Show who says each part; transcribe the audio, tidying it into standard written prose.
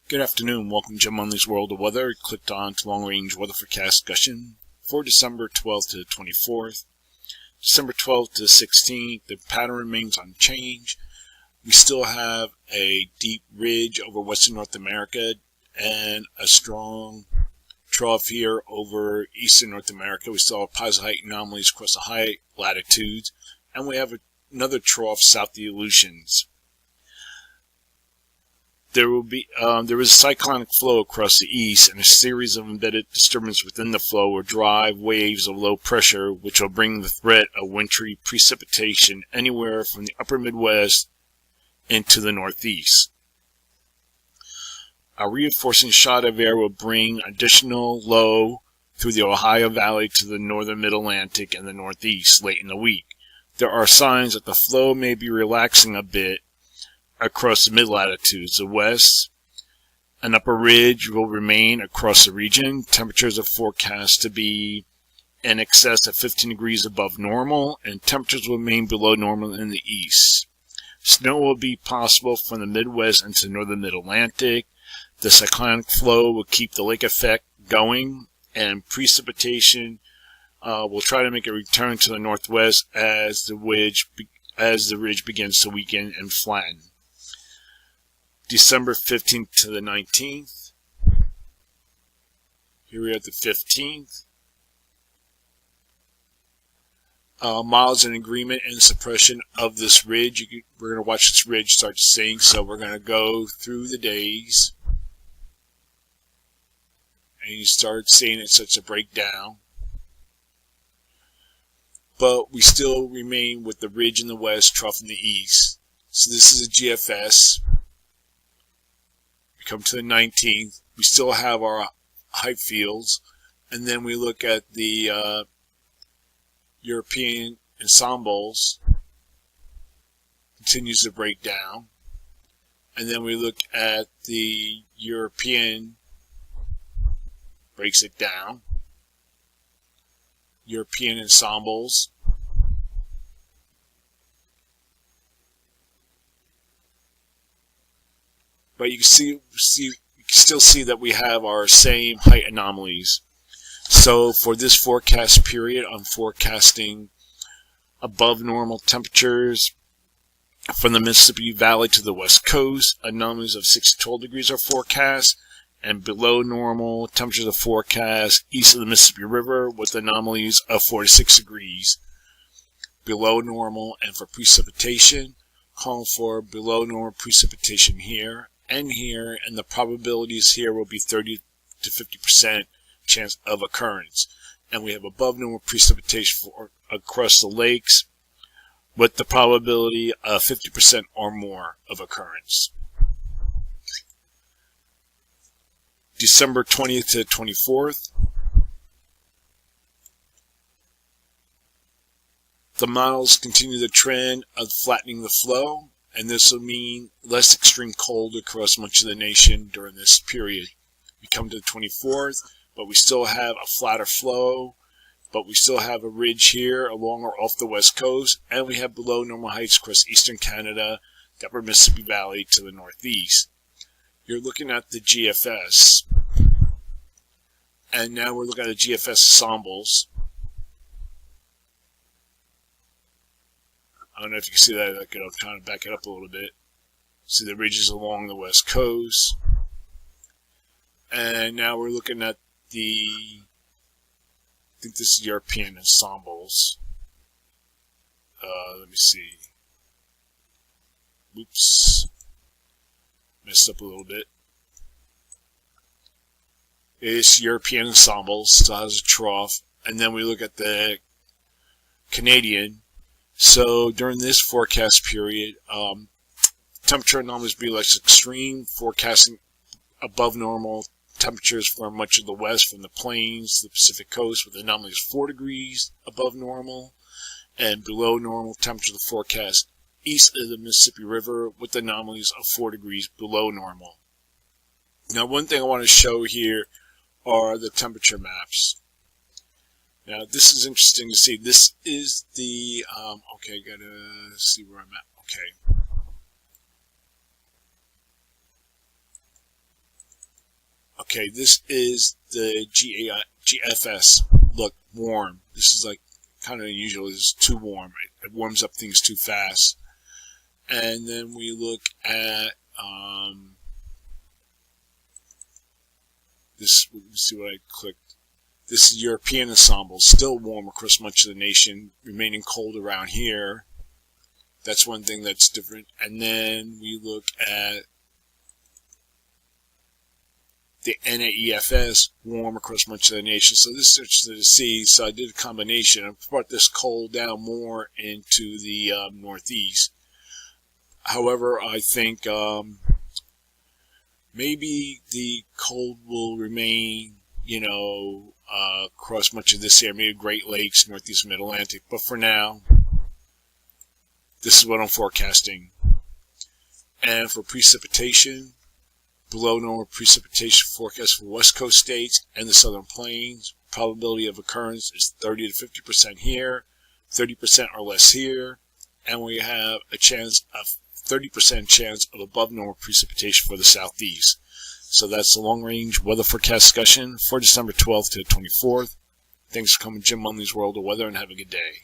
Speaker 1: Good afternoon. Welcome to Jim Munley's World of Weather. Clicked on to Long Range Weather Forecast discussion for December 12th to the 24th. December 12th to the 16th, the pattern remains unchanged. We still have a deep ridge over western North America and a strong trough here over eastern North America. We still have positive height anomalies across the high latitudes, and we have another trough south of the Aleutians. There is a cyclonic flow across the east, and a series of embedded disturbances within the flow will drive waves of low pressure, which will bring the threat of wintry precipitation anywhere from the upper Midwest into the Northeast. A reinforcing shot of air will bring additional low through the Ohio Valley to the northern Mid-Atlantic and the Northeast late in the week. There are signs that the flow may be relaxing a bit across the mid-latitudes. The west, an upper ridge will remain across the region. Temperatures are forecast to be in excess of 15 degrees above normal, and temperatures will remain below normal in the east. Snow will be possible from the Midwest into the northern Mid-Atlantic. The cyclonic flow will keep the lake effect going, and precipitation will try to make a return to the northwest as the ridge begins to weaken and flatten. December 15th to the 19th. Here we are at the 15th. Miles in agreement and suppression of this ridge. We're going to watch this ridge start to sink, so we're going to go through the days. And you start seeing it starts to break down. But we still remain with the ridge in the west, trough in the east. So this is a GFS. We come to the 19th. We still have our height fields. And then we look at the European ensembles. Continues to break down. And then we look at the European, breaks it down. European ensembles. But you can still see that we have our same height anomalies. So for this forecast period, I'm forecasting above normal temperatures from the Mississippi Valley to the west coast. Anomalies of 6 to 12 degrees are forecast, and below normal temperatures are forecast east of the Mississippi River with anomalies of 4 to 6 degrees below normal. And for precipitation, calling for below normal precipitation here and here, and the probabilities here will be 30 to 50% chance of occurrence. And we have above normal precipitation across the lakes with the probability of 50% or more of occurrence. December 20th to 24th. The models continue the trend of flattening the flow, and this will mean less extreme cold across much of the nation during this period. We come to the 24th, but we still have a flatter flow, but we still have a ridge here along or off the west coast, and we have below normal heights across eastern Canada, the upper Mississippi Valley to the northeast. You're looking at the GFS, and now we're looking at the GFS ensembles. I don't know if you can see that. I'm trying to back it up a little bit. See the ridges along the west coast. And now we're looking at I think this is European ensembles. Let me see. Oops. Messed up a little bit. It's European ensembles. Still has a trough. And then we look at the Canadian. So during this forecast period, temperature anomalies will be less extreme, forecasting above normal temperatures for much of the west, from the plains to the Pacific coast, with anomalies 4 degrees above normal, and below normal temperatures forecast east of the Mississippi River with anomalies of 4 degrees below normal. Now, one thing I want to show here are the temperature maps. Now, this is interesting to see. This is the, okay, gotta see where I'm at. Okay. Okay, this is the GFS. Look, warm. This is like kind of unusual. It's too warm. It warms up things too fast. And then we look at this. Let's see what I clicked. This is European ensemble, still warm across much of the nation, remaining cold around here. That's one thing that's different. And then we look at the NAEFS, warm across much of the nation. So this is to the sea. So I did a combination. I brought this cold down more into the northeast. However, I think maybe the cold will remain, across much of this area, maybe Great Lakes, Northeast Mid-Atlantic. But for now, this is what I'm forecasting. And for precipitation, below normal precipitation forecast for West Coast states and the Southern Plains. Probability of occurrence is 30 to 50% here, 30% or less here, and we have a chance of 30% chance of above normal precipitation for the southeast. So that's the long-range weather forecast discussion for December 12th to the 24th. Thanks for coming to Jim Munley's World of Weather, and have a good day.